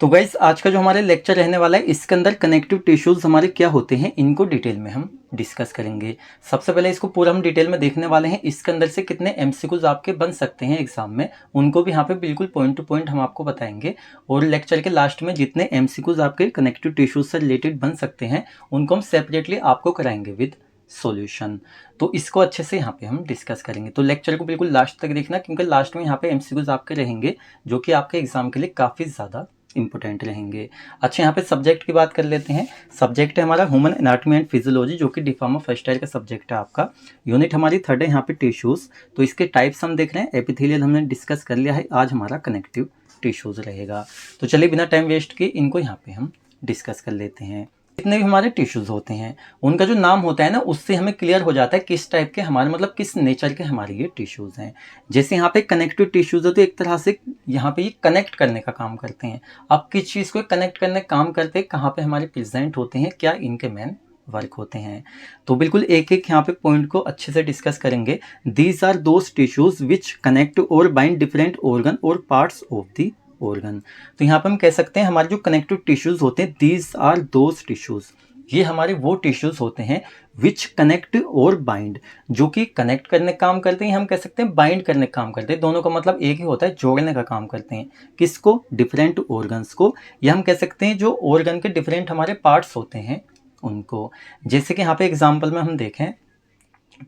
तो गाइस आज का जो हमारे लेक्चर रहने वाला है इसके अंदर कनेक्टिव टिश्यूज़ हमारे क्या होते हैं इनको डिटेल में हम डिस्कस करेंगे। सबसे पहले इसको पूरा हम डिटेल में देखने वाले हैं। इसके अंदर से कितने एमसीक्यूज आपके बन सकते हैं एग्जाम में, उनको भी यहाँ पे बिल्कुल पॉइंट टू पॉइंट हम आपको बताएंगे। और लेक्चर के लास्ट में जितने एमसीक्यूज आपके कनेक्टिव टिश्यूज से रिलेटेड बन सकते हैं उनको हम सेपरेटली आपको कराएंगे विद सॉल्यूशन। तो इसको अच्छे से यहाँ पे हम डिस्कस करेंगे। तो लेक्चर को बिल्कुल लास्ट तक देखना, क्योंकि लास्ट में यहाँ पे एमसीक्यूज आपके रहेंगे जो कि आपके एग्जाम के लिए काफ़ी ज़्यादा इंपॉर्टेंट रहेंगे। अच्छा, यहाँ पे सब्जेक्ट की बात कर लेते हैं। सब्जेक्ट है हमारा ह्यूमन एनाटॉमी एंड फिजियोलॉजी, जो कि डिप्लोमा फर्स्ट ईयर का सब्जेक्ट है आपका। यूनिट हमारी थर्ड है यहाँ पे टिश्यूज़। तो इसके टाइप्स हम देख रहे हैं। एपिथेलियल हमने डिस्कस कर लिया है, आज हमारा कनेक्टिव टिश्यूज़ रहेगा। तो चलिए बिना टाइम वेस्ट किए इनको यहाँ पे हम डिस्कस कर लेते हैं। जितने भी हमारे टिश्यूज़ होते हैं उनका जो नाम होता है ना, उससे हमें क्लियर हो जाता है किस टाइप के हमारे, मतलब किस नेचर के हमारे ये टिश्यूज़ हैं। जैसे यहाँ पे कनेक्टिव टिश्यूज़ है तो एक तरह से यहाँ पे ये कनेक्ट करने का काम करते हैं। अब किस चीज़ को कनेक्ट करने का काम करते हैं, कहाँ पे हमारे प्रेजेंट होते हैं, क्या इनके मेन वर्क होते हैं। तो बिल्कुल एक एक यहाँ पे पॉइंट को अच्छे से डिस्कस करेंगे। These are those tissues which connect और बाइंड डिफरेंट ऑर्गन और पार्ट्स ऑफ दी ऑर्गन। तो यहाँ पे हम कह सकते हैं हमारे जो कनेक्टिव टिश्यूज होते हैं, दीज आर दोज टिश्यूज, ये हमारे वो टिश्यूज होते हैं विच कनेक्ट और बाइंड, जो कि कनेक्ट करने का काम करते हैं, हम कह सकते हैं बाइंड करने का काम करते हैं। दोनों का मतलब एक ही होता है, जोड़ने का काम करते हैं। किसको? डिफरेंट ऑर्गन्स को, या हम कह सकते हैं जो ऑर्गन के डिफरेंट हमारे पार्ट्स होते हैं उनको। जैसे कि यहाँ पे एग्जाम्पल में हम देखें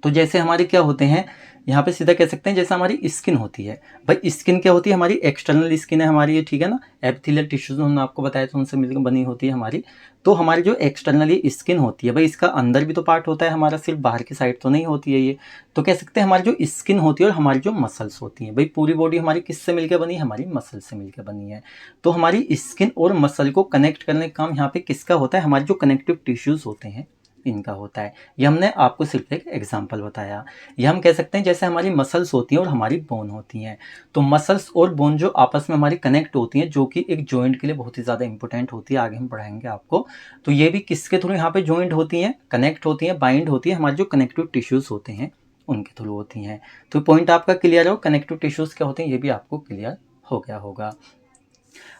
तो जैसे हमारे क्या होते हैं, यहाँ पे सीधा कह सकते हैं जैसे हमारी स्किन होती है। भाई स्किन क्या होती है? हमारी एक्सटर्नल स्किन है हमारी, ये ठीक है ना। एपिथेलियल टिश्यूज हमने आपको बताया तो उनसे मिलकर बनी होती है हमारी। तो हमारी जो एक्सटर्नल ये स्किन होती है, भाई इसका अंदर भी तो पार्ट होता है हमारा, सिर्फ बाहर की साइड तो नहीं होती है ये। तो कह सकते हैं हमारी जो स्किन होती है और हमारी जो मसल्स होती हैं, भाई पूरी बॉडी हमारी किससे मिलकर बनी है? हमारी मसल से मिलकर बनी है। तो हमारी स्किन और मसल को कनेक्ट करने का काम यहाँ पे किसका होता है? हमारे जो कनेक्टिव टिश्यूज होते हैं इनका होता है। ये हमने आपको सिर्फ एक एग्जांपल बताया। ये हम कह सकते हैं जैसे हमारी मसल्स होती हैं और हमारी बोन होती हैं। तो मसल्स और बोन जो आपस में हमारी कनेक्ट होती हैं, जो कि एक जॉइंट के लिए बहुत ही ज़्यादा इंपॉर्टेंट होती है, आगे हम पढ़ाएंगे आपको। तो ये भी किसके थ्रू यहाँ पे जॉइंट होती हैं, कनेक्ट होती हैं, बाइंड होती है, हमारे जो कनेक्टिव टिश्यूज़ होते हैं उनके थ्रू होती हैं। तो पॉइंट आपका क्लियर हो, कनेक्टिव टिश्यूज़ क्या होते हैं ये भी आपको क्लियर हो गया होगा।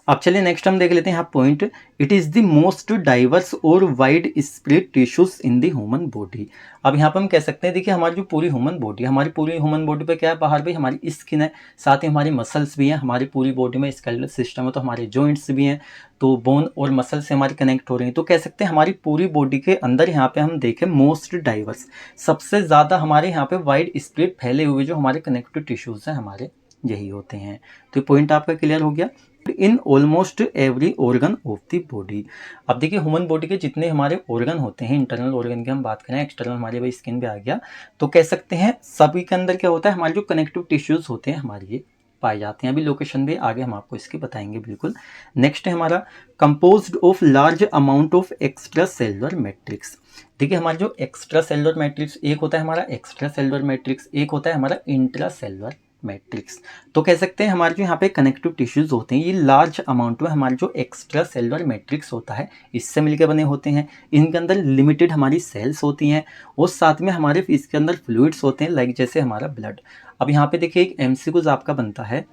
अब चलिए नेक्स्ट हम देख लेते हैं यहाँ point. It is the most diverse और widespread tissues in the human body. अब यहाँ पर हम कह सकते हैं, देखिए हमारी जो पूरी ह्यूमन बॉडी, हमारी पूरी ह्यूमन बॉडी पे क्या है? बाहर भी हमारी स्किन है, साथ ही हमारी मसल्स भी हैं, हमारी पूरी बॉडी में स्केलेटल सिस्टम है, तो हमारे जॉइंट्स भी हैं। तो बोन और मसल से हमारी कनेक्ट हो रही हैं। तो कह सकते हैं हमारी पूरी बॉडी के अंदर यहाँ पे हम देखें मोस्ट डाइवर्स, सबसे ज़्यादा हमारे यहाँ पे वाइड स्प्रेड फैले हुए जो हमारे कनेक्टिव टिश्यूज़ हैं हमारे, यही होते हैं। तो पॉइंट आपका क्लियर हो गया। In almost every organ of the body. अब देखिए ह्यूमन बॉडी के जितने हमारे ऑर्गन होते हैं, इंटरनल ऑर्गन की हम बात करें, एक्सटर्नल हमारी भाई स्किन पे आ गया, तो कह सकते हैं सभी के अंदर क्या होता है? हमारे जो कनेक्टिव टिश्यूज होते हैं हमारे ये पाए जाते हैं। अभी लोकेशन भी आगे हम आपको इसकी बताएंगे बिल्कुल। नेक्स्ट है हमारा composed of large amount of extra cellular matrix. देखिए हमारा जो एक्स्ट्रा सेलुलर मैट्रिक्स, एक होता है हमारा एक्स्ट्रा सेलुलर मैट्रिक्स, एक होता है हमारा इंट्रा सेलुलर मैट्रिक्स। तो कह सकते हैं हमारे जो यहाँ पे कनेक्टिव टिश्यूज होते हैं ये लार्ज अमाउंट में हमारे जो एक्स्ट्रा सेलुलर मैट्रिक्स होता है इससे मिलकर बने होते हैं। इनके अंदर लिमिटेड हमारी सेल्स होती हैं और साथ में हमारे इसके अंदर फ्लूइड्स होते हैं, लाइक जैसे हमारा ब्लड। अब यहाँ पे देखिए एक एमसीक्यूज आपका बनता है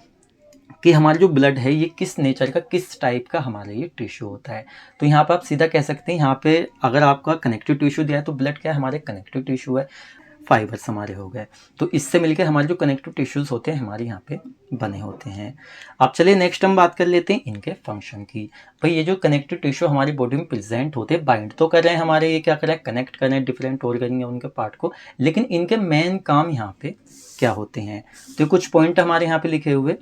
कि हमारा जो ब्लड है ये किस नेचर का, किस टाइप का हमारा ये टिश्यू होता है। तो यहाँ पे आप सीधा कह सकते हैं, यहाँ पे अगर आपका कनेक्टिव टिश्यू दिया है तो ब्लड क्या है? हमारे कनेक्टिव टिश्यू है, फाइबर्स हमारे हो गए। तो इससे मिलकर हमारे जो कनेक्टिव टिश्यूज होते हैं हमारे यहाँ पे बने होते हैं। अब चलिए नेक्स्ट हम बात कर लेते हैं इनके फंक्शन की। भाई ये जो कनेक्टिव टिश्यू हमारी बॉडी में प्रेजेंट होते हैं, बाइंड तो कर रहे हैं हमारे, ये क्या कर रहे हैं? कनेक्ट कर रहे हैं डिफरेंट ऑर्गन या उनके पार्ट को, लेकिन इनके मेन काम यहाँ पे क्या होते हैं? तो कुछ पॉइंट हमारे यहाँ पे लिखे हुए,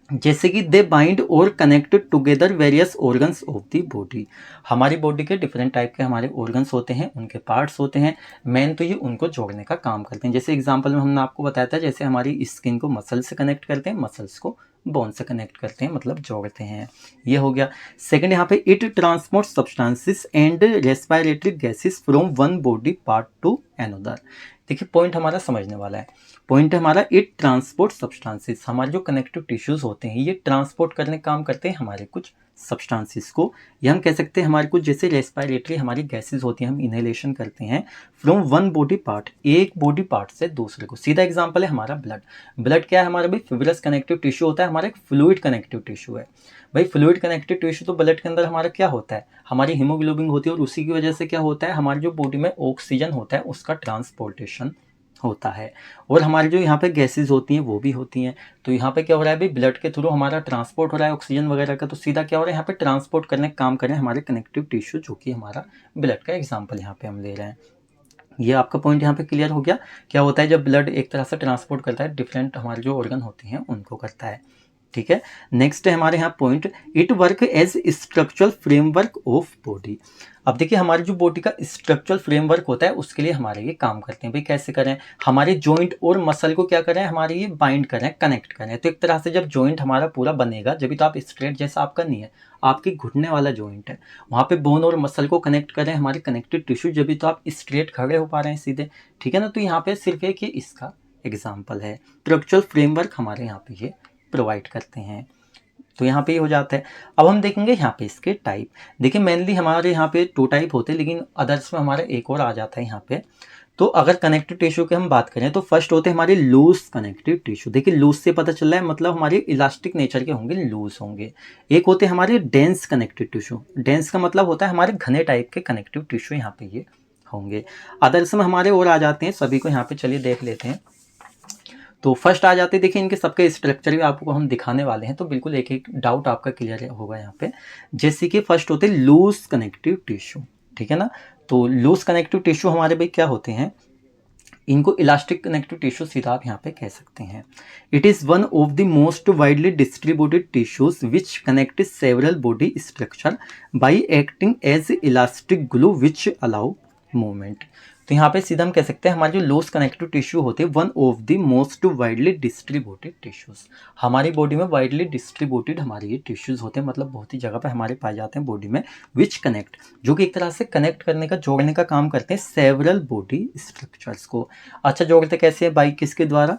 जैसे कि दे बाइंड और connected together various organs of the body. हमारी बॉडी के डिफरेंट टाइप के हमारे ऑर्गन्स होते हैं, उनके पार्ट्स होते हैं, मेन तो ये उनको जोड़ने का काम करते हैं। जैसे एग्जांपल में हमने आपको बताया था, जैसे हमारी स्किन को मसल से कनेक्ट करते हैं, मसल्स को बोन से कनेक्ट करते हैं, मतलब जोड़ते हैं। ये हो गया। सेकंड यहाँ पे it transport substances and respiratory gases from one body part two another. देखिए पॉइंट हमारा समझने वाला है। पॉइंट है हमारा इट ट्रांसपोर्ट सब्सटेंसेस, हमारे जो कनेक्टिव टिश्यूज होते हैं ये ट्रांसपोर्ट करने का काम करते हैं हमारे कुछ सब्सटेंसेस को, या हम कह सकते हैं हमारे कुछ जैसे रेस्पिरेटरी हमारी गैसेज होती हैं, हम इनहेलेशन करते हैं फ्रॉम वन बॉडी पार्ट, एक बॉडी पार्ट से दूसरे को। सीधा एग्जांपल है हमारा ब्लड। ब्लड क्या है हमारा भाई, फिब्रस कनेक्टिव टिश्यू होता है, हमारा एक फ्लूइड कनेक्टिव टिश्यू है भाई। फ्लूइड कनेक्टिव टिश्यू तो ब्लड के अंदर हमारा क्या होता है, हमारी हीमोग्लोबिन होती है, और उसी की वजह से क्या होता है, हमारी जो बॉडी में ऑक्सीजन होता है उसका ट्रांसपोर्टेशन होता है, और हमारी जो यहाँ पे गैसेज होती हैं वो भी होती हैं। तो यहाँ पे क्या हो रहा है भाई, ब्लड के थ्रू हमारा ट्रांसपोर्ट हो रहा है ऑक्सीजन वगैरह का, तो सीधा क्या हो रहा है यहाँ पे ट्रांसपोर्ट करने का काम कर रहे हैं हमारे कनेक्टिव टिश्यू, जो कि हमारा ब्लड का एग्जाम्पल यहाँ पे हम ले रहे हैं। ये आपका पॉइंट यहाँ पे क्लियर हो गया, क्या होता है जब ब्लड एक तरह से ट्रांसपोर्ट करता है, डिफरेंट हमारे जो ऑर्गन होते हैं उनको करता है। ठीक है, नेक्स्ट है हमारे यहाँ point, it work as structural framework of body. अब देखिए हमारी जो बॉडी का स्ट्रक्चरल फ्रेमवर्क होता है उसके लिए हमारे ये काम करते हैं भाई। कैसे करें, हमारे जॉइंट और मसल को क्या करें, हमारे ये बाइंड करें, कनेक्ट करें। तो एक तरह से जब जॉइंट हमारा पूरा बनेगा, जब तो आप स्ट्रेट जैसा आपका नहीं है, आपकी घुटने वाला जॉइंट है, वहाँ पे बोन और मसल को कनेक्ट करें हमारे कनेक्टिव टिश्यू, जब तो आप स्ट्रेट खड़े हो पा रहे हैं सीधे। ठीक है ना, तो यहाँ पे सिर्फ एक ये इसका एग्जाम्पल है, स्ट्रक्चरल फ्रेमवर्क हमारे यहाँ पे ये प्रोवाइड करते हैं। तो यहाँ पे ये हो जाता है। अब हम देखेंगे यहाँ पे इसके टाइप। देखिए मेनली हमारे यहाँ पे 2 टाइप होते हैं, लेकिन अदर्स में हमारा एक और आ जाता है यहाँ पे। तो अगर कनेक्टिव टिश्यू की हम बात करें तो फर्स्ट होते हैं हमारे लूज कनेक्टिव टिश्यू। देखिए लूज से पता चल रहा है मतलब हमारे इलास्टिक नेचर के होंगे, लूज होंगे। एक होते हैं हमारे डेंस कनेक्टिव टिश्यू। डेंस का मतलब होता है हमारे घने टाइप के कनेक्टिव टिश्यू यहाँ पे ये होंगे। अदर्स में हमारे और आ जाते हैं, सभी को यहाँ पे चलिए देख लेते हैं। तो फर्स्ट आ जाते हैं, देखिए इनके सबके स्ट्रक्चर भी आपको हम दिखाने वाले हैं, तो बिल्कुल एक एक डाउट आपका क्लियर होगा यहाँ पे। जैसे कि फर्स्ट होते हैं लूज कनेक्टिव टिश्यू, ठीक है ना। तो लूज कनेक्टिव टिश्यू हमारे भाई क्या होते हैं, इनको इलास्टिक कनेक्टिव टिश्यू सीधा आप यहाँ पे कह सकते हैं। It is one of the most widely distributed tissues which connect several body structure by acting as elastic glue which allow movement. तो यहाँ पे सीधा हम कह सकते हैं हमारे जो लूज कनेक्टिव टिश्यू होते हैं one of the most widely distributed tissues. हमारी बॉडी में वाइडली डिस्ट्रीब्यूटेड हमारे ये टिश्यूज होते हैं, मतलब बहुत ही जगह पे हमारे पाए जाते हैं बॉडी में, विच कनेक्ट, जो कि एक तरह से कनेक्ट करने का, जोड़ने का काम करते हैं सेवरल बॉडी स्ट्रक्चर्स को। अच्छा जोड़ते कैसे है, बाई किसके द्वारा,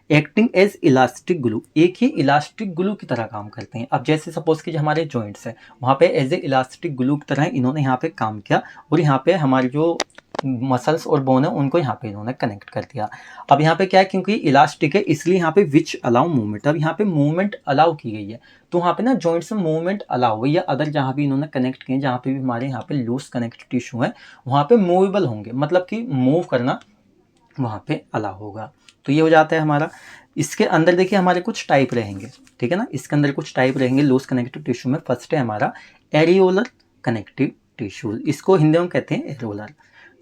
एक्टिंग एज इलास्टिक ग्लू, एक ही इलास्टिक ग्लू की तरह काम करते हैं। अब जैसे सपोज कि जो हमारे जॉइंट्स हैं वहाँ पे एज ए इलास्टिक ग्लू की तरह इन्होंने यहाँ पे काम किया, और यहाँ पे हमारी जो मसल्स और बोन है उनको यहाँ पे इन्होंने कनेक्ट कर दिया। अब यहाँ पे क्या है, क्योंकि इलास्टिक है इसलिए यहाँ पे विच अलाउ मूवमेंट, अब यहाँ पे मूवमेंट अलाउ की गई है, तो वहाँ पे ना जॉइंट्स में मूवमेंट अलाउ हुई, या अदर जहाँ भी इन्होंने कनेक्ट किए, जहाँ पे भी हमारे यहाँ पे लूज कनेक्टिव टिश्यू है वहाँ पे मूवेबल होंगे, मतलब कि मूव करना वहाँ पे अलाउ होगा। तो ये हो जाता है हमारा। इसके अंदर देखिए हमारे कुछ टाइप रहेंगे, ठीक है ना, इसके अंदर कुछ टाइप रहेंगे लूज कनेक्टिव टिश्यू में। फर्स्ट है हमारा एरियोलर कनेक्टिव टिश्यू, इसको हिंदी में कहते हैं एरियोलर।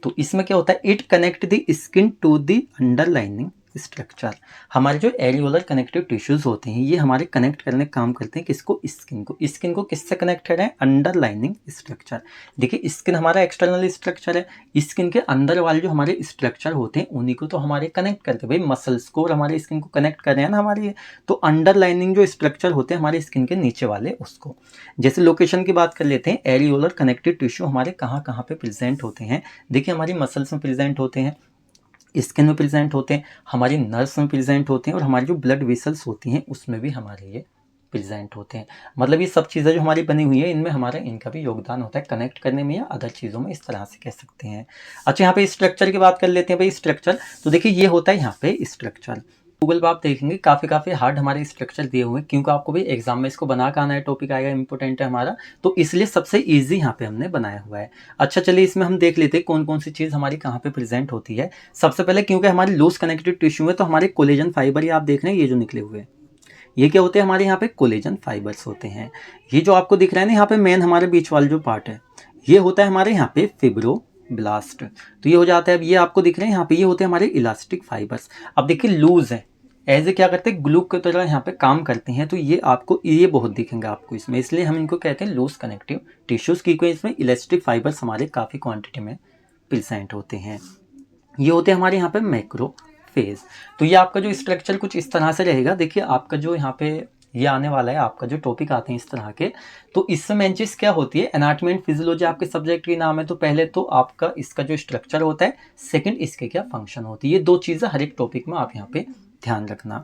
तो इसमें क्या होता है, it connect the skin to the underlining structure. हमारे जो एरियोलर कनेक्टिव टिश्यूज होते हैं ये हमारे कनेक्ट करने का काम करते हैं किसको, स्किन को। स्किन को किससे कनेक्ट कर रहे हैं, अंडरलाइनिंग स्ट्रक्चर। देखिए स्किन हमारा एक्सटर्नल स्ट्रक्चर है, स्किन के अंदर वाले जो हमारे स्ट्रक्चर होते हैं उन्हीं को तो हमारे कनेक्ट करते हैं भाई, मसल्स को और हमारे स्किन को कनेक्ट कर रहे हैं ना हमारे। तो अंडरलाइनिंग जो स्ट्रक्चर होते हैं हमारे स्किन के नीचे वाले उसको। जैसे लोकेशन की बात कर लेते हैं, एरियोलर कनेक्टिव टिश्यू हमारे कहाँ कहाँ पे प्रेजेंट होते हैं। देखिए हमारी मसल्स में प्रेजेंट होते हैं, स्किन में प्रेजेंट होते हैं, हमारी नर्व्स में प्रेजेंट होते हैं, और हमारी जो ब्लड वेसल्स होती हैं उसमें भी हमारे ये प्रेजेंट होते हैं। मतलब ये सब चीज़ें जो हमारी बनी हुई है इनमें हमारा इनका भी योगदान होता है कनेक्ट करने में या अदर चीज़ों में, इस तरह से कह सकते हैं। अच्छा यहाँ पे स्ट्रक्चर की बात कर लेते हैं भाई। स्ट्रक्चर तो देखिए ये होता है यहाँ पे स्ट्रक्चर। गूगल पे आप देखेंगे काफ़ी हार्ड हमारे स्ट्रक्चर दिए हुए हैं, क्योंकि आपको भी एग्जाम में इसको बना के आना है, टॉपिक आएगा इंपॉर्टेंट है हमारा, तो इसलिए सबसे इजी यहाँ पे हमने बनाया हुआ है। अच्छा चलिए इसमें हम देख लेते हैं कौन कौन सी चीज़ हमारी कहाँ पे प्रेजेंट होती है। सबसे पहले क्योंकि हमारी लूज कनेक्टिव टिश्यू है तो हमारे कोलेजन फाइबर ये आप देख रहे हैं, ये जो निकले हुए हैं ये क्या होते हैं, हमारे यहाँ पे कोलेजन फाइबर्स होते हैं। ये जो आपको दिख रहा है ना यहाँ पे मेन हमारे बीच वाला जो पार्ट है ये होता है हमारे यहाँ पे फिब्रोब्लास्ट। तो ये हो जाता है, अब ये आपको दिख रहे हैं यहाँ पे ये होते हैं हमारे इलास्टिक फाइबर्स। अब देखिए लूज है, एज ए क्या करते हैं, ग्लू की तरह यहाँ पे काम करते हैं, तो ये आपको ये बहुत दिखेंगे आपको इसमें, इसलिए हम इनको कहते हैं लूज कनेक्टिव टिश्यूज की। कोई इसमें इलास्टिक फाइबर्स हमारे काफ़ी क्वांटिटी में प्रेजेंट होते हैं। ये होते हैं हमारे यहाँ पे मैक्रोफेज। तो ये आपका जो स्ट्रक्चर कुछ इस तरह से रहेगा। देखिए आपका जो यहाँ पे ये आने वाला है, आपका जो टॉपिक आते हैं इस तरह के, तो इसमें मेन चीज़ क्या होती है, एनाटॉमी एंड फिजियोलॉजी आपके सब्जेक्ट के नाम है। तो पहले तो आपका इसका जो स्ट्रक्चर होता है, सेकंड इसके क्या फंक्शन होती है, ये 2 चीज़ें हर एक टॉपिक में आप यहाँ पे ध्यान रखना।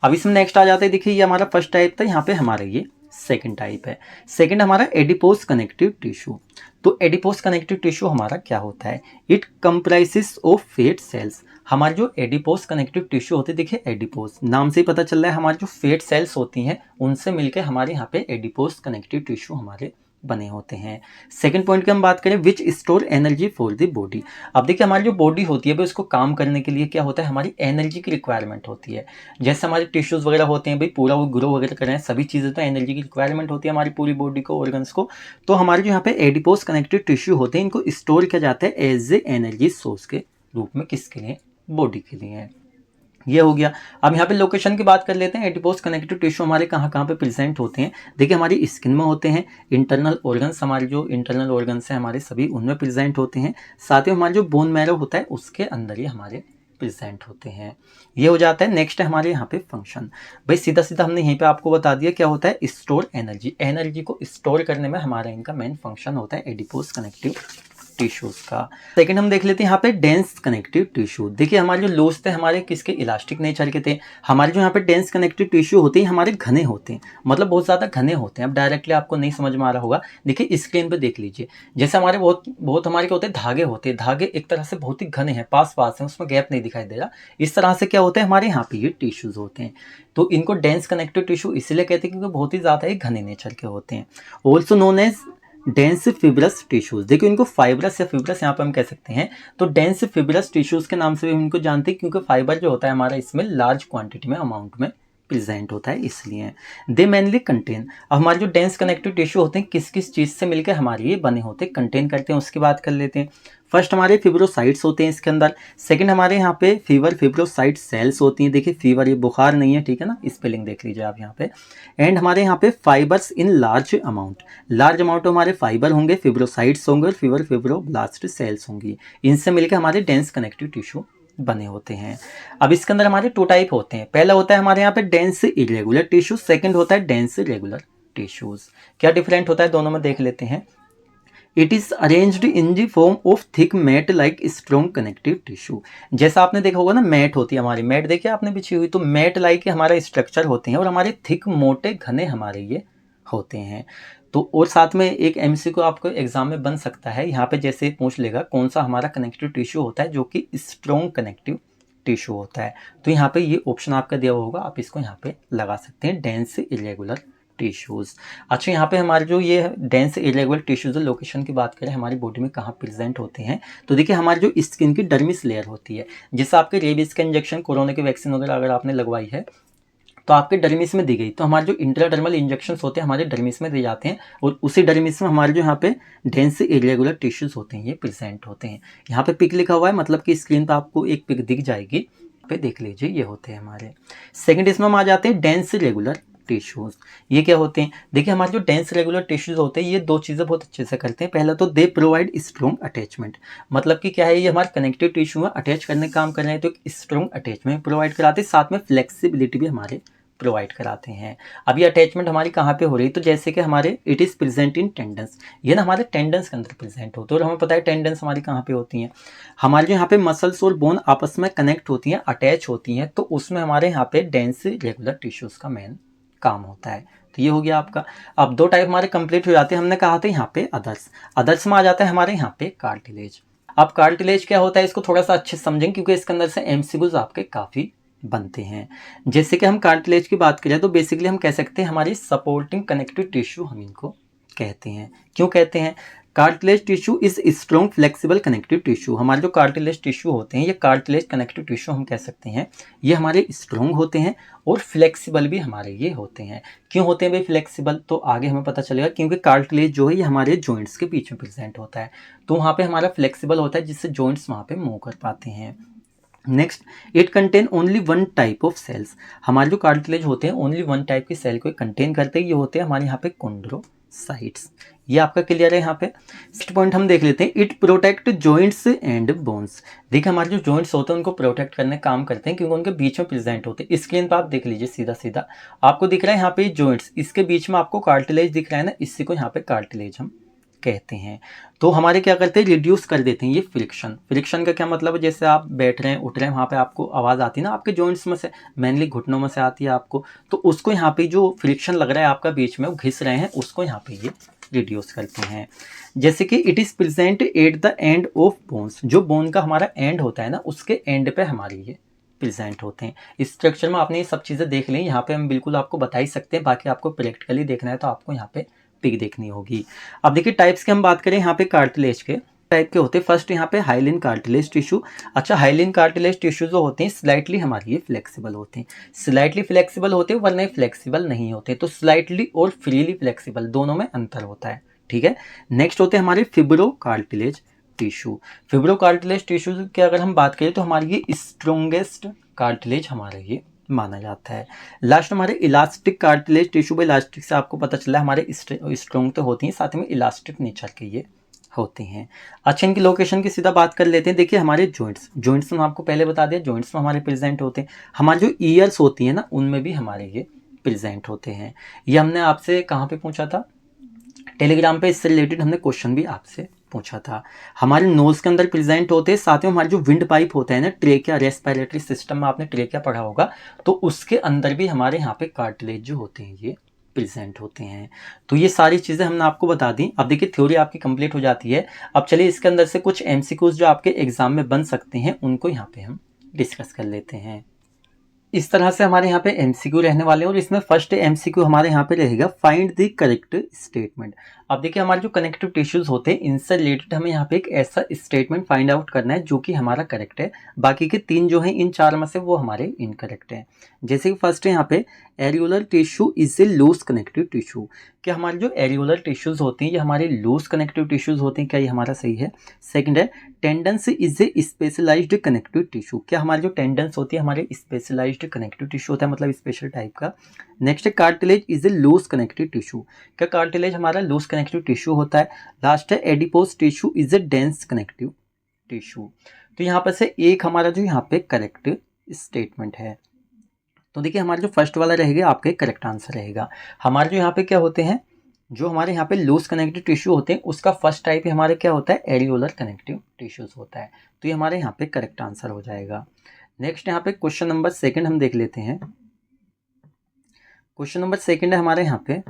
अब इसमें नेक्स्ट आ जाता है, देखिए ये हमारा फर्स्ट टाइप था, यहाँ पे हमारा ये सेकंड टाइप है। सेकंड हमारा एडिपोज कनेक्टिव टिश्यू। तो एडिपोज कनेक्टिव टिश्यू हमारा क्या होता है? It comprises of fat cells. हमारे जो एडिपोज कनेक्टिव टिश्यू होते हैं, देखिए एडिपोज नाम से ही पता चल रहा है, हमारी जो फैट सेल्स होती हैं उनसे मिलकर हमारे यहाँ पे एडिपोज कनेक्टिव टिश्यू हमारे बने होते हैं। सेकंड पॉइंट की हम बात करें, विच store energy for the body. अब देखिए हमारी जो बॉडी होती है भाई, उसको काम करने के लिए क्या होता है, हमारी एनर्जी की रिक्वायरमेंट होती है। जैसे हमारे टिश्यूज वगैरह होते हैं भाई, पूरा वो ग्रो वगैरह कर रहे हैं, सभी चीज़ें तो एनर्जी की रिक्वायरमेंट होती है हमारी पूरी बॉडी को, ऑर्गन्स को। तो हमारे जो यहाँ पे एडिपोज कनेक्टिव टिश्यू होते हैं, इनको स्टोर किया जाता है एज ए एनर्जी सोर्स के रूप में। किसके लिए? बॉडी के लिए। ये हो गया। अब यहाँ पे लोकेशन की बात कर लेते हैं। एडिपोज कनेक्टिव टिश्यू हमारे कहाँ कहाँ पे प्रेजेंट होते हैं? देखिए हमारी स्किन में होते हैं, इंटरनल ऑर्गन्स, हमारे जो इंटरनल ऑर्गन्स हैं हमारे सभी उनमें प्रेजेंट होते हैं, साथ ही हमारे जो बोन मैरो होता है उसके अंदर ही हमारे प्रेजेंट होते हैं। ये हो जाता है। नेक्स्ट है हमारे यहाँ पे फंक्शन। भाई सीधा सीधा हमने यहीं पे आपको बता दिया क्या होता है, स्टोर एनर्जी। एनर्जी को स्टोर करने में हमारा इनका मेन फंक्शन होता है एडिपोज कनेक्टिव टिश्यूज का। सेकंड हम देख लेते हैं यहाँ पे डेंस कनेक्टिव टिश्यू। देखिए हमारे जो लोज थे हमारे किसके? इलास्टिक नेचर के थे। हमारे जो यहाँ पे डेंस कनेक्टिव टिश्यू होते हैं हमारे घने होते हैं, मतलब बहुत ज़्यादा घने होते हैं। अब डायरेक्टली आपको नहीं समझ में आ रहा होगा, देखिए स्क्रीन पे देख लीजिए। जैसे हमारे बहुत बहुत हमारे क्या होते हैं, धागे होते हैं। धागे एक तरह से बहुत ही घने हैं, पास पास हैं, उसमें गैप नहीं दिखाई दे रहा। इस तरह से क्या होता है, हमारे यहाँ पे ये टिश्यूज होते हैं। तो इनको डेंस कनेक्टिव टिश्यू इसलिए कहते हैं क्योंकि बहुत ही ज़्यादा घने नेचर के होते हैं। Also known as dense fibrous tissues. देखिए इनको फाइब्रस या फिब्रस यहाँ पे हम कह सकते हैं। तो डेंस फिब्रस टिश्यूज के नाम से भी हम इनको जानते हैं क्योंकि फाइबर जो होता है हमारा इसमें लार्ज क्वांटिटी में, अमाउंट में प्रेजेंट होता है, इसलिए। दे मेनली कंटेन। अब हमारे जो डेंस कनेक्टिव टिश्यू होते हैं किस किस चीज़ से मिलकर हमारे ये बने होते हैं, कंटेन करते हैं, उसकी बात कर लेते हैं। फर्स्ट हमारे फिब्रोसाइट्स होते हैं इसके अंदर। सेकंड हमारे यहाँ पे फीवर फिब्रोसाइट सेल्स होती हैं। देखिए फीवर ये बुखार नहीं है, ठीक है ना, स्पेलिंग देख लीजिए आप यहाँ पे। एंड हमारे यहाँ पे fibres in large amount. Large amount हमारे फाइबर होंगे, फिब्रोसाइट्स होंगे और फीवर फिब्रोब्लास्ट सेल्स होंगी। इनसे मिलकर हमारे डेंस कनेक्टिव टिश्यू बने होते हैं। अब इसके अंदर हमारे टू टाइप होते हैं। पहला होता है हमारे यहाँ पे डेंस इरेगुलर टिश्यू, सेकंड होता है डेंस रेगुलर टिश्यूज। क्या डिफरेंट होता है दोनों में देख लेते हैं। It is arranged in the form of thick mat like strong connective tissue. जैसा आपने देखा होगा ना, मैट होती है हमारी, मैट देखिए आपने बिछी हुई, तो मैट लाइक हमारा स्ट्रक्चर होते हैं और हमारे थिक मोटे घने हमारे ये होते हैं। तो और साथ में एक एमसीक्यू आपको एग्जाम में बन सकता है, यहाँ पे जैसे पूछ लेगा कौन सा हमारा कनेक्टिव टिश्यू होता है जो कि स्ट्रॉन्ग कनेक्टिव टिश्यू होता है। तो यहाँ पे ये ऑप्शन आपका दिया हुआ होगा, आप इसको यहाँ पे लगा सकते हैं, डेंस इरेगुलर टिश्यूज। अच्छा यहाँ पे हमारे जो ये डेंस इरेगुलर टिश्यूज, लोकेशन की बात करें हमारी बॉडी में कहाँ प्रेजेंट होते हैं, तो देखिए हमारी जो स्किन की डर्मिस लेयर होती है, जैसे आपके रेबीज का इंजेक्शन, कोरोना की वैक्सीन वगैरह अगर आपने लगवाई है तो आपके डर्मिस में दी गई, तो हमारे जो इंट्राडर्मल इंजेक्शंस होते हैं हमारे डर्मिस में दिए जाते हैं और उसी डर्मिस में हमारे जो यहाँ पे डेंस इरेगुलर टिश्यूज होते हैं ये प्रेजेंट होते हैं। यहाँ पे पिक लिखा हुआ है, मतलब कि स्क्रीन पर आपको एक पिक दिख जाएगी, पे देख लीजिए, ये होते हैं हमारे। सेकंड इसमें हम आ जाते हैं डेंस रेगुलर टिश्यूज। ये क्या होते हैं? देखिए हमारे जो डेंस रेगुलर टिश्यूज होते हैं ये दो चीज़ें बहुत अच्छे से करते हैं। पहला तो दे प्रोवाइड स्ट्रॉन्ग अटैचमेंट, मतलब कि क्या है, ये हमारे कनेक्टिव टिश्यू में अटैच करने का काम कर रहे हैं, तो एक स्ट्रॉन्ग अटैचमेंट प्रोवाइड कराते हैं, साथ में फ्लेक्सिबिलिटी भी हमारे प्रोवाइड कराते हैं। अब ये अटैचमेंट हमारी कहाँ पे हो रही है, तो जैसे कि हमारे it is present in tendons, ये ना हमारे टेंडन्स के अंदर प्रेजेंट होते हैं। और हमें पता है टेंडन्स हमारी कहाँ पे होती हैं, हमारे जो यहाँ पे मसल्स और बोन आपस में कनेक्ट होती हैं, अटैच होती हैं, तो उसमें हमारे यहाँ पे डेंस रेगुलर टिश्यूज का मेन काम होता है। तो ये हो गया आपका। अब दो टाइप हमारे कंप्लीट हो जाते हैं। हमने कहा था यहाँ पे अदर्स, अदर्स में आ जाता है हमारे यहाँ पे कार्टिलेज। अब कार्टिलेज क्या होता है इसको थोड़ा सा अच्छे समझें क्योंकि इसके अंदर से एमसीक्यूज आपके काफ़ी बनते हैं। जैसे कि हम कार्टिलेज की बात करें तो बेसिकली हम कह सकते हैं हमारी सपोर्टिंग कनेक्टिव टिश्यू हम इनको कहते हैं। क्यों कहते हैं? Cartilage tissue is strong flexible connective tissue. हमारे जो कार्टिलेज टिश्यू होते हैं ये कार्टिलेज कनेक्टिव टिश्यू हम कह सकते हैं, ये हमारे स्ट्रॉन्ग होते हैं और फ्लेक्सिबल भी हमारे ये होते हैं। क्यों होते हैं भाई फ्लेक्सिबल, तो आगे हमें पता चलेगा। क्योंकि कार्टिलेज जो है ये हमारे जॉइंट्स के बीच में प्रेजेंट होता है, तो वहाँ पे हमारा फ्लेक्सिबल होता है जिससे जॉइंट्स वहाँ पे मूव कर पाते हैं। Next, it contain only one type of cells. हमारे जो कार्टिलेज होते हैं ओनली वन टाइप की सेल को कंटेन करते हैं, ये होते हैं हमारे यहाँ पे कॉन्ड्रोसाइट्स। ये आपका क्लियर है यहाँ पे। नेक्स्ट पॉइंट हम देख लेते हैं, it protect joints and bones. देखिए हमारे जो जॉइंट्स होते हैं उनको प्रोटेक्ट करने का काम करते हैं क्योंकि उनके बीच में प्रेजेंट होते हैं। स्क्रीन पर आप देख लीजिए, सीधा सीधा आपको दिख रहा है यहाँ पे जॉइंट्स, इसके बीच में आपको कार्टिलेज दिख रहा है ना, इसी को यहाँ पे कार्टिलेज हम कहते हैं। तो हमारे क्या करते हैं, रिड्यूस कर देते हैं ये फ्रिक्शन। फ्रिक्शन का क्या मतलब है, जैसे आप बैठ रहे हैं उठ रहे हैं, वहाँ पे आपको आवाज़ आती है ना आपके जॉइंट्स में से, मेनली घुटनों में से आती है आपको, तो उसको यहाँ पे जो फ्रिक्शन लग रहा है आपका बीच में, वो घिस रहे हैं, उसको यहाँ पे ये रिड्यूस करते हैं। जैसे कि it is present at the end of bones, जो बोन का हमारा एंड होता है ना, उसके एंड पे हमारी ये प्रेजेंट होते हैं। इस स्ट्रक्चर में आपने ये सब चीज़ें देख ली, यहाँ पे हम बिल्कुल आपको बता ही सकते हैं, बाकी आपको प्रैक्टिकली देखना है तो आपको यहाँ पे पिक देखनी होगी। अब देखिए टाइप्स की हम बात करें यहाँ पे कार्टिलेज के टाइप के होते हैं। फर्स्ट यहाँ पे हाइलिन कार्टिलेज टिश्यू। अच्छा, हाइलिन कार्टिलेज टिश्यू जो होते हैं स्लाइटली हमारी ये फ्लेक्सिबल होते हैं, स्लाइटली फ्लेक्सिबल होते हैं, वरना फ्लेक्सिबल नहीं होते। तो स्लाइटली और फ्रीली फ्लेक्सिबल दोनों में अंतर होता है, ठीक है। नेक्स्ट होते हैं हमारे fibro cartilage tissue. Fibro cartilage tissue की अगर हम बात करें तो हमारी ये स्ट्रोंगेस्ट कार्टिलेज हमारा ये माना जाता है। लास्ट हमारे इलास्टिक कार्टिलेज टिश्यू। इलास्टिक से आपको पता चला हमारे स्ट्रोंग तो होती हैं, साथ में इलास्टिक नेचर के ये होते हैं। अच्छा, इनकी लोकेशन की सीधा बात कर लेते हैं। देखिए हमारे जॉइंट्स में आपको पहले बता दिया, जॉइंट्स में हमारे प्रेजेंट होते हैं। हमारी जो ईयर्स होती है ना, उनमें भी हमारे ये प्रेजेंट होते हैं। ये हमने आपसे कहाँ पे पूछा था, टेलीग्राम पे, इससे रिलेटेड हमने क्वेश्चन भी आपसे पूछा था। हमारे नोज के अंदर प्रेजेंट होते हैं, साथ में हमारे जो विंड पाइप होता है ना, ट्रेकिया, रेस्पिरेटरी सिस्टम में आपने ट्रेकिया पढ़ा होगा, तो उसके अंदर भी हमारे यहाँ पे कार्टिलेज जो होते हैं ये प्रेजेंट होते हैं। तो ये सारी चीज़ें हमने आपको बता दी। अब देखिए थ्योरी आपकी कंप्लीट हो जाती है। अब चलिए इसके अंदर से कुछ एमसीक्यूज जो आपके एग्जाम में बन सकते हैं उनको यहाँ पे हम डिस्कस कर लेते हैं। इस तरह से हमारे यहाँ पे एमसीक्यू रहने वाले हैं और इसमें फर्स्ट एमसीक्यू हमारे यहाँ पे रहेगा फाइंड द करेक्ट स्टेटमेंट। अब देखिए हमारे जो कनेक्टिव टिश्यूज होते हैं इनसे रिलेटेड हमें यहाँ पे एक ऐसा स्टेटमेंट फाइंड आउट करना है जो कि हमारा करेक्ट है। बाकी के 3 जो हैं इन 4 में से वो हमारे इनकरेक्ट हैं। जैसे कि फर्स्ट है यहाँ पे areolar tissue is a loose connective tissue. क्या हमारे जो एरियोलर टिश्यूज होते हैं ये हमारे लूज कनेक्टिव टिश्यूज होते हैं, क्या ये हमारा सही है। सेकंड है tendons is a specialised connective tissue. क्या हमारी जो टेंडेंस होती है हमारे स्पेशलाइज्ड कनेक्टिव टिश्यू होता है, मतलब स्पेशल टाइप का। नेक्स्ट है cartilage is a loose connective tissue. क्या कार्टिलेज हमारा लूज कनेक्टिव टिश्यू होता है। लास्ट है adipose tissue is a dense connective tissue. तो यहाँ पर से एक हमारा जो यहाँ पे करेक्ट स्टेटमेंट है। तो देखिए हमारा जो फर्स्ट वाला रहेगा आपका करेक्ट आंसर रहेगा। हमारे जो यहाँ पे क्या होते हैं, जो हमारे यहाँ पे लूज कनेक्टिव टिश्यू होते हैं उसका फर्स्ट टाइप हमारे क्या होता है, एरियोलर कनेक्टिव टिश्यूज होता है। तो ये हमारे यहाँ पे करेक्ट आंसर हो जाएगा। नेक्स्ट यहाँ पे क्वेश्चन नंबर 2 हम देख लेते हैं। क्वेश्चन नंबर 2 है हमारे यहाँ पे,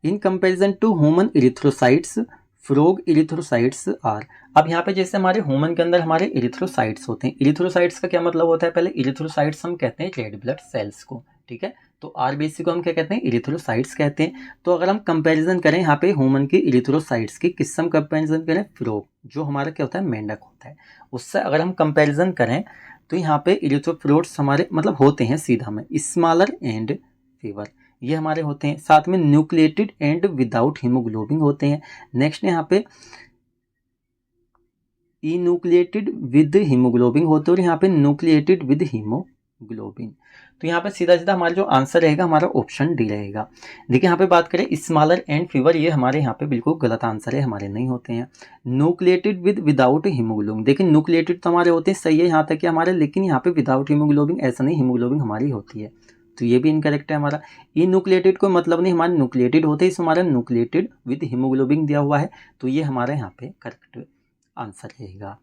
in comparison to human erythrocytes frog erythrocytes are. अब यहाँ पे जैसे हमारे ह्यूमन के अंदर हमारे इरिथ्रोसाइट्स होते हैं, इरिथ्रोसाइट्स का क्या मतलब होता है, पहले इरिथ्रोसाइट्स हम कहते हैं रेड ब्लड सेल्स को, ठीक है। तो आरबीसी को हम क्या कहते हैं, इरिथ्रोसाइट्स कहते हैं। तो अगर हम कंपैरिजन करें यहाँ पे ह्यूमन की इरिथ्रोसाइट्स की, किससे हम कंपैरिजन करें, फ्रॉग जो हमारा क्या होता है, मेंढक होता है, उससे अगर हम कंपैरिजन करें तो यहाँ पे इरिथ्रोफ्लोट्स हमारे मतलब होते हैं सीधा में स्मॉलर एंड फीवर, ये हमारे होते हैं। साथ में न्यूक्लिएटेड एंड विदाउट हीमोग्लोबिन होते हैं। नेक्स्ट यहाँ पे इन्यूक्लिएटेड विद हीमोग्लोबिन होते हैं और यहाँ पे न्यूक्लिएटेड विद हीमोग्लोबिन। तो यहाँ पे सीधा सीधा हमारा जो आंसर रहेगा हमारा ऑप्शन डी रहेगा। देखिए यहाँ पे बात करें स्मॉलर एंड फीवर, ये हमारे यहाँ पे बिल्कुल गलत आंसर है, हमारे नहीं होते हैं। न्यूक्लिएटेड विद विदाउट हीमोग्लोबिन, देखिए न्यूक्लिएटेड तो हमारे होते हैं, सही है यहाँ तक कि हमारे, लेकिन यहाँ पे विदाउट हीमोग्लोबिन ऐसा नहीं, हीमोग्लोबिन हमारी होती है, तो ये भी इनकरेक्ट है हमारा। इन्यूक्लिएटेड कोई मतलब नहीं, हमारे न्यूक्लिएटेड होते हैं, इस हमारा न्यूक्लिएटेड विद हीमोग्लोबिन दिया हुआ है, तो ये हमारे यहाँ पे करेक्ट आंसर रहेगा,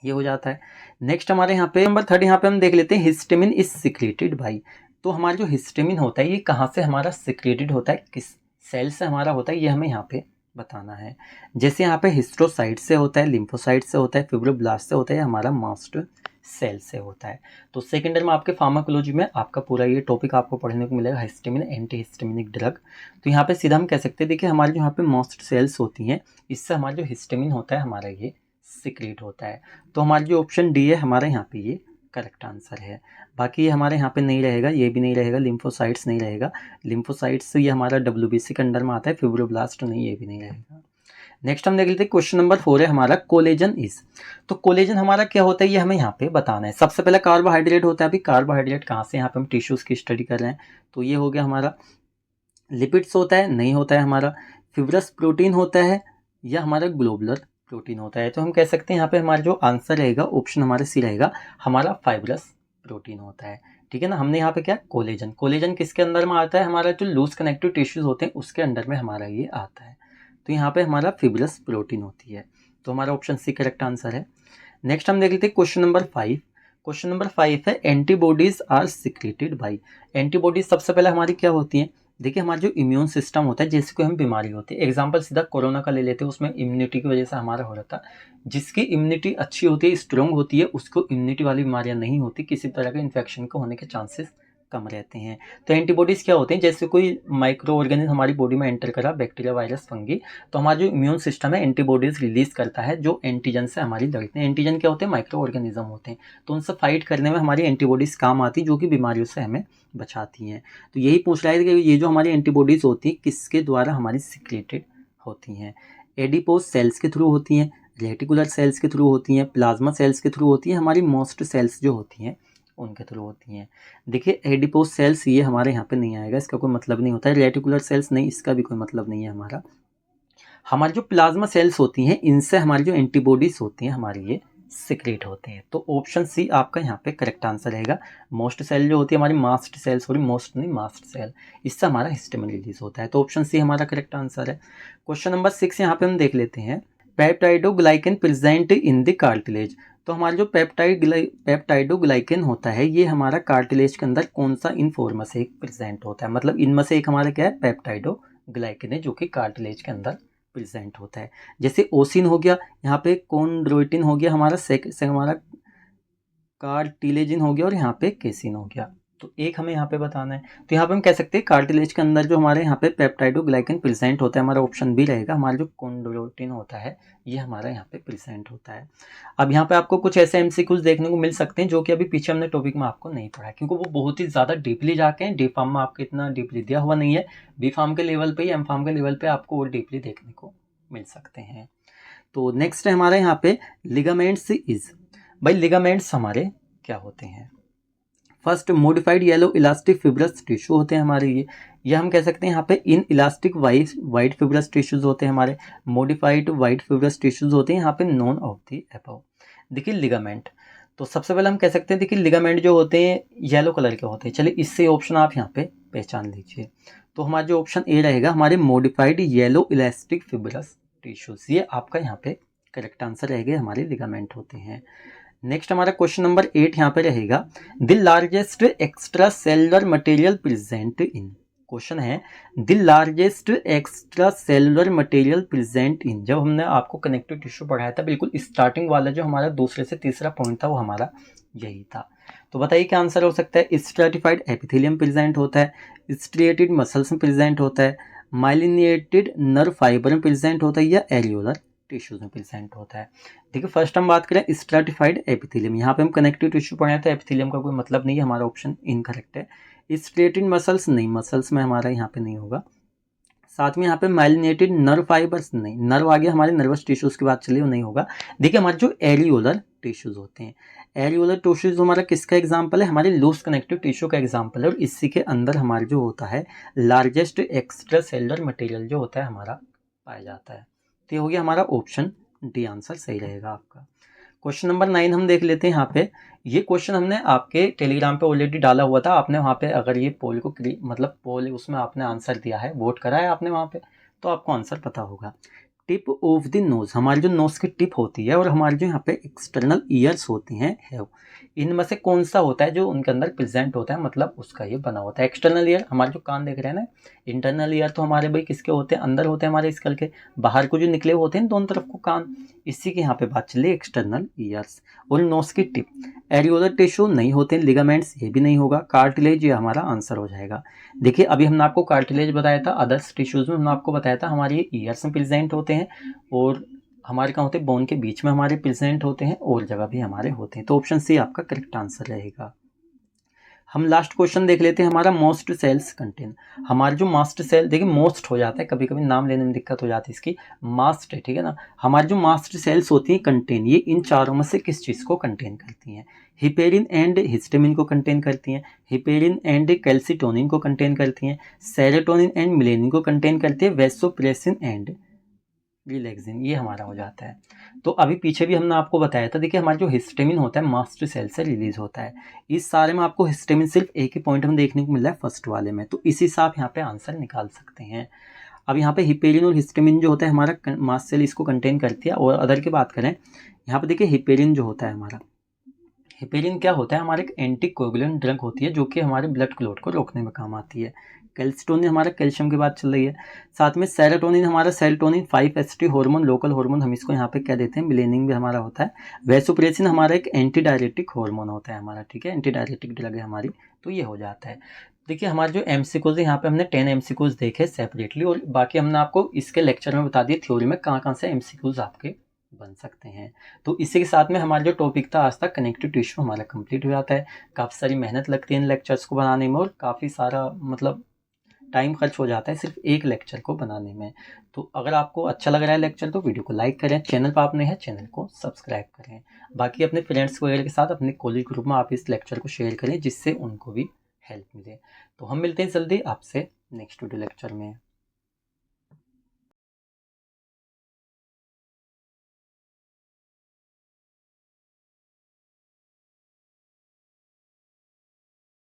ये हो जाता है। नेक्स्ट हमारे यहाँ पे नंबर 3 यहाँ पे हम देख लेते हैं हिस्टामिन इज सिक्रेटेड बाय। तो हमारा जो हिस्टामिन होता है ये कहाँ से हमारा सिक्रेटेड होता है, किस सेल से हमारा होता है, ये हमें यहाँ पे बताना है। जैसे यहाँ पे हिस्ट्रोसाइट से होता है, लिम्फोसाइट से होता है, फिब्रोब्लास्ट से होता है, हमारा मास्ट सेल से होता है। तो सेकेंडर में आपके फार्माकोलॉजी में आपका पूरा ये टॉपिक आपको पढ़ने को मिलेगा, हिस्टामिन एंटी हिस्टामिनिक ड्रग। तो यहाँ पे सीधा हम कह सकते हैं, देखिए हमारे जो यहाँ पे मास्ट सेल्स होती हैं, इससे हमारा जो हिस्टामिन होता है हमारा ये सिक्रेट होता है। तो हमारा जो ऑप्शन डी है हमारे यहाँ पे ये करेक्ट आंसर है। बाकी ये हमारे यहाँ पे नहीं रहेगा, ये भी नहीं रहेगा, लिम्फोसाइट्स नहीं रहेगा, लिम्फोसाइट्स ये हमारा WBC के अंडर में आता है, फिब्रोब्लास्ट नहीं, ये भी नहीं रहेगा। नेक्स्ट हम देख लेते हैं क्वेश्चन नंबर 4 है हमारा कोलेजन इज। तो कोलेजन हमारा क्या होता है ये हमें यहाँ पे बताना है। सबसे पहले कार्बोहाइड्रेट होता है। अभी कार्बोहाइड्रेट कहाँ से, यहाँ पे हम टिश्यूज की स्टडी कर रहे हैं, तो ये हो गया हमारा। लिपिड्स होता है, नहीं होता है हमारा। फिब्रस प्रोटीन होता है या हमारा ग्लोबुलर प्रोटीन होता है। तो हम कह सकते हैं यहाँ पे हमारा जो आंसर रहेगा ऑप्शन हमारा सी रहेगा, हमारा फाइब्रस प्रोटीन होता है, ठीक है ना। हमने यहाँ पे क्या, कोलेजन किसके अंदर में आता है, हमारा जो लूज कनेक्टिव टिश्यूज होते हैं उसके अंडर में हमारा ये आता है। तो यहाँ पे हमारा फिब्रस प्रोटीन होती है। तो हमारा ऑप्शन सी करेक्ट आंसर है। नेक्स्ट हम देख लेते हैं क्वेश्चन नंबर 5। क्वेश्चन नंबर 5 है antibodies are secreted by. Antibodies सबसे पहले हमारी क्या होती हैं? देखिए हमारा जो इम्यून सिस्टम होता है जिससे कोई हम बीमारी होती है, एग्जाम्पल सीधा कोरोना का ले लेते हैं, उसमें इम्यूनिटी की वजह से हमारा हो रहा था। जिसकी इम्यूनिटी अच्छी होती है, स्ट्रॉन्ग होती है, उसको इम्यूनिटी वाली बीमारियां नहीं होती, किसी तरह के इन्फेक्शन को होने के चांसेस कम रहते हैं। तो एंटीबॉडीज क्या होते हैं? जैसे कोई माइक्रो ऑर्गेनिज्म हमारी बॉडी में एंटर करा, बैक्टीरिया, वायरस, फंगी, तो हमारा जो इम्यून सिस्टम है एंटीबॉडीज रिलीज करता है जो एंटीजन से हमारी लड़ते हैं। एंटीजन क्या होते हैं? माइक्रो ऑर्गेनिज्म होते हैं। तो उनसे फाइट करने में हमारी एंटीबॉडीज काम आती है जो कि बीमारियों से हमें बचाती हैं। तो यही पूछ रहा है कि ये जो हमारी एंटीबॉडीज होती है किसके द्वारा हमारी सिक्रेटेड होती हैं? एडिपोज सेल्स के थ्रू होती हैं, रेटिकुलर सेल्स के थ्रू होती हैं, प्लाज्मा सेल्स के थ्रू होती हैं, हमारी मोस्ट सेल्स जो होती हैं उनके थ्रू होती हैं। देखिए एडिपोज सेल्स ये हमारे यहाँ पे नहीं आएगा, इसका कोई मतलब नहीं होता है। रेटिकुलर सेल्स नहीं, इसका भी कोई मतलब नहीं है हमारा। हमारी जो प्लाज्मा सेल्स होती हैं इनसे हमारी जो एंटीबॉडीज होती हैं हमारी ये सिक्रेट होते हैं। तो ऑप्शन सी आपका यहाँ पे करेक्ट आंसर रहेगा। मोस्ट सेल जो होती है हमारी मास्ट सेल, सॉरी मोस्ट नहीं मास्ट सेल, इससे हमारा हिस्टामिन रिलीज होता है। तो ऑप्शन सी हमारा करेक्ट आंसर है। क्वेश्चन नंबर 6 यहाँ पे हम देख लेते हैं peptidoglycan present in the cartilage. तो हमारा जो पेप्टाइडोग्लाइकन होता है ये हमारा कार्टिलेज के अंदर कौन सा इनफॉर्मस है प्रेजेंट होता है? मतलब इनमें से एक हमारा क्या है? पेप्टाइडोग्लाइकन है जो कि कार्टिलेज के अंदर प्रेजेंट होता है। जैसे ओसिन हो गया, यहाँ पे कॉन्ड्रोइटिन हो गया, हमारा हमारा कार्टिलेजिन हो गया, और यहाँ पे केसिन हो गया। तो एक हमें यहाँ पे बताना है। तो यहाँ पे हम कह सकते हैं कार्टिलेज के अंदर जो हमारे यहाँ पे पेप्टाइडोग्लाइकन प्रेजेंट होता है, हमारा ऑप्शन बी रहेगा। हमारा जो कॉन्ड्रोइटिन होता है ये हमारा यहाँ पे प्रेजेंट होता है। अब यहाँ पे आपको कुछ ऐसे एमसीक्यूज देखने को मिल सकते हैं जो कि अभी पीछे हमने टॉपिक में आपको नहीं पढ़ा, क्योंकि वो बहुत ही ज़्यादा डीपली जाके हैं। डी फार्म में आपको इतना डीपली दिया हुआ नहीं है, बी फार्म के लेवल पे या एम फार्म के लेवल पे आपको और डीपली देखने को मिल सकते हैं। तो नेक्स्ट है हमारे यहाँ पे लिगामेंट्स इज। भाई लिगामेंट्स हमारे क्या होते हैं? First modified yellow elastic fibrous tissue होते हैं हमारे ये हम कह सकते हैं यहाँ पे in elastic white fibrous tissues होते हैं हमारे, मॉडिफाइड वाइट फिब्रस टिश्यूज होते हैं यहाँ पे नॉन ऑफ द अबव। देखिए लिगामेंट, तो सबसे पहले हम कह सकते हैं देखिए लिगामेंट जो होते हैं येलो कलर के होते हैं। चलिए इससे ऑप्शन आप यहाँ पे पहचान लीजिए। तो हमारा जो ऑप्शन ए रहेगा हमारे modified yellow elastic fibrous tissues, ये आपका यहाँ पे करेक्ट आंसर रहेगा, हमारे लिगामेंट होते हैं। नेक्स्ट हमारा क्वेश्चन नंबर 8 यहाँ पे रहेगा the largest extracellular material present in. Question है the largest extracellular material present in. जब हमने आपको कनेक्टिव टिश्यू पढ़ाया था, बिल्कुल स्टार्टिंग वाला जो हमारा दूसरे से तीसरा पॉइंट था वो हमारा यही था। तो बताइए क्या आंसर हो सकता है? स्ट्रैटिफाइड एपिथेलियम प्रेजेंट होता है, स्ट्रिएटेड मसल्स में प्रेजेंट होता है, माइलिनेटेड नर्व फाइबर में प्रेजेंट होता है, या एरियोलर टिश्यूज में प्रेजेंट होता है। देखिए फर्स्ट हम बात करें स्ट्रैटिफाइड एपिथेलियम, यहाँ पे हम कनेक्टिव टिश्यू पढ़े तो एपिथेलियम का कोई मतलब नहीं है, हमारा ऑप्शन इनकरेक्ट है। स्ट्रिएटेड मसल्स नहीं, मसल्स में हमारा यहाँ पे नहीं होगा। साथ में यहाँ पे माइलिनेटेड नर्व फाइबर्स नहीं, नर्व आगे हमारे नर्वस टिश्यूज की बात चलिए वो नहीं होगा। देखिए हमारे जो एरियोलर टिश्यूज होते हैं, एरियोलर टिश्यूज हमारा किसका एग्जांपल है? हमारे लूज कनेक्टिव टिश्यू का एग्जांपल है, और इसी के अंदर हमारे जो होता है लार्जेस्ट एक्स्ट्रा सेलुलर मटेरियल जो होता है हमारा पाया जाता है। तो ये हो गया हमारा ऑप्शन डी, आंसर सही रहेगा आपका। क्वेश्चन नंबर 9 हम देख लेते हैं। यहाँ पे ये क्वेश्चन हमने आपके टेलीग्राम पे ऑलरेडी डाला हुआ था, आपने वहाँ पे अगर ये पोल को मतलब पोल उसमें आपने आंसर दिया है, वोट करा है आपने वहाँ पे, तो आपको आंसर पता होगा। टिप ऑफ द नोज, हमारी जो नोज की टिप होती है और हमारे जो यहाँ पे एक्सटर्नल ईयर्स होती हैं है, इनमें से कौन सा होता है जो उनके अंदर प्रेजेंट होता है, मतलब उसका ये बना होता है। एक्सटर्नल ईयर हमारे जो कान देख रहे हैं ना, इंटरनल ईयर तो हमारे भाई किसके होते हैं? अंदर होते हैं हमारे स्कल के, बाहर को जो निकले होते हैं दोनों तरफ को कान, इसी के यहाँ पे बात चली एक्सटर्नल ईयर्स। और नोज की टिप, एरियोलर टिश्यू नहीं होते, लिगामेंट्स ये भी नहीं होगा, कार्टिलेज ये हमारा आंसर हो जाएगा। देखिए अभी हमने आपको कार्टिलेज बताया था, अदर्स टिश्यूज में हमने आपको बताया था हमारे ये ईयर्स में प्रेजेंट होते हैं, और हमारे कहाँ होते हैं? बोन के बीच में हमारे प्रेजेंट होते हैं, और जगह भी हमारे होते हैं। तो ऑप्शन सी आपका करेक्ट आंसर रहेगा। हम लास्ट क्वेश्चन देख लेते हैं, हमारा मोस्ट सेल्स कंटेन। हमारे जो मास्ट सेल, देखिए मोस्ट हो जाता है, कभी कभी नाम लेने में दिक्कत हो जाती है इसकी, मास्ट है, ठीक है ना। हमारी जो मास्ट सेल्स होती हैं कंटेन, ये इन चारों में से किस चीज़ को कंटेन करती हैं? हिपेरिन एंड हिस्टामिन को कंटेन करती हैं, हिपेरिन एंड कैल्सिटोनिन को कंटेन करती हैं, सेरोटोनिन एंड मिलेनिन को कंटेन करती है, वैसोप्रेसिन एंड रिलैक्सिन, ये हमारा हो जाता है। तो अभी पीछे भी हमने आपको बताया था, देखिए हमारा जो हिस्टामिन होता है मास्ट सेल से रिलीज होता है। इस सारे में आपको हिस्टामिन सिर्फ एक ही पॉइंट में देखने को मिल रहा है फर्स्ट वाले में, तो इसी से आप यहाँ पे आंसर निकाल सकते हैं। अब यहाँ पे हिपेरिन और हिस्टामिन जो होता है हमारा मास्ट सेल इसको कंटेन करती है। और अदर की बात करें, यहाँ पे देखिए हिपेरिन जो होता है हमारा, हिपेरिन क्या होता है, हमारे एक एंटीकोगुलेंट ड्रग होती है जो कि हमारे ब्लड क्लॉट को रोकने में काम आती है। कैल्सिटोनिन हमारा कैल्शियम की बात चल रही है। साथ में सेरोटोनिन हमारा serotonin 5-HT hormone, local hormone हम इसको यहाँ पे क्या देते हैं, मिलेनिन भी हमारा होता है। वैसोप्रेसिन हमारा एक एंटी डायरेटिक हार्मोन होता है हमारा, ठीक है, एंटी डायरेटिक ड्रग है हमारी, तो ये हो जाता है। देखिए हमारे जो एमसीक्यूज है यहाँ पे हमने 10 एमसीक्यूज देखे सेपरेटली, और बाकी हमने आपको इसके लेक्चर में बता दिए थ्योरी में कहाँ से एमसीक्यूज आपके बन सकते हैं। तो इसी के साथ में हमारा जो टॉपिक था आज तक कनेक्टिव टिश्यू हमारा कंप्लीट हो जाता है। काफ़ी सारी मेहनत लगती है इन लेक्चर्स को बनाने में, और काफ़ी सारा मतलब टाइम खर्च हो जाता है सिर्फ एक लेक्चर को बनाने में। तो अगर आपको अच्छा लग रहा है लेक्चर तो वीडियो को लाइक करें, चैनल पर आपने है चैनल को सब्सक्राइब करें। बाकी अपने फ्रेंड्स वगैरह के साथ अपने कॉलेज ग्रुप में आप इस लेक्चर को शेयर करें जिससे उनको भी हेल्प मिले। तो हम मिलते हैं जल्दी आपसे नेक्स्ट वीडियो लेक्चर में।